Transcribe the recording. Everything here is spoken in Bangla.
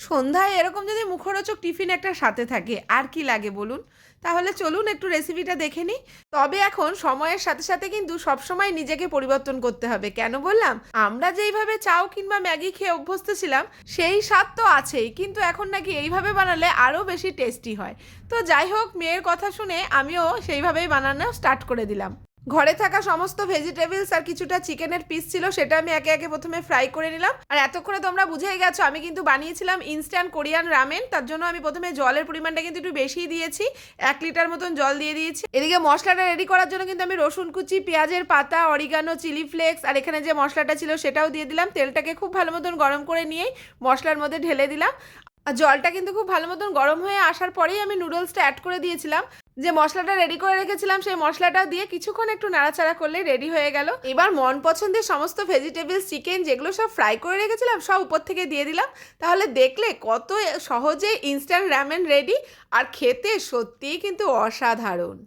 সন্ধ্যায় এরকম যদি মুখরোচক টিফিন একটা সাথে থাকে আর কি লাগে বলুন? তাহলে চলুন একটু রেসিপিটা দেখে নিই। তবে এখন সময়ের সাথে সাথে কিন্তু সবসময় নিজেকে পরিবর্তন করতে হবে। কেন বললাম? আমরা যেইভাবে চাউ কিংবা ম্যাগি খেয়ে অভ্যস্ত ছিলাম, সেই স্বাদ তো আছেই। কিন্তু এখন নাকি এইভাবে বানালে আরও বেশি টেস্টি হয়। তো যাই হোক, মেয়ের কথা শুনে আমিও সেইভাবেই বানানো স্টার্ট করে দিলাম। ঘরে থাকা সমস্ত ভেজিটেবলস আর কিছুটা চিকেনের পিস ছিল, সেটা আমি একে একে প্রথমে ফ্রাই করে নিলাম। আর এতক্ষণে তোমরা বুঝেই গেছো আমি কিন্তু বানিয়েছিলাম ইনস্ট্যান্ট কোরিয়ান রামেন। তার জন্য আমি প্রথমে জলের পরিমাণটা কিন্তু একটু বেশিই দিয়েছি, 1 লিটার মতন জল দিয়ে দিয়েছি। এদিকে মশলাটা রেডি করার জন্য কিন্তু আমি রসুন কুচি, পেঁয়াজের পাতা, অরিগানো, চিলি ফ্লেক্স আর এখানে যে মশলাটা ছিল সেটাও দিয়ে দিলাম। তেলটাকে খুব ভালো মতন গরম করে নিয়েই মশলার মধ্যে ঢেলে দিলাম। আর জলটা কিন্তু খুব ভালো মতন গরম হয়ে আসার পরেই আমি নুডলসটা অ্যাড করে দিয়েছিলাম। যে মশলাটা রেডি করে রেখেছিলাম সেই মশলাটাও দিয়ে কিছুক্ষণ একটু নাড়াচাড়া করলে রেডি হয়ে গেল। এবার মন পছন্দের সমস্ত ভেজিটেবলস, চিকেন যেগুলো সব ফ্রাই করে রেখেছিলাম সব উপর থেকে দিয়ে দিলাম। তাহলে দেখলে কত সহজে ইনস্ট্যান্ট রামেন রেডি, আর খেতে সত্যিই কিন্তু অসাধারণ।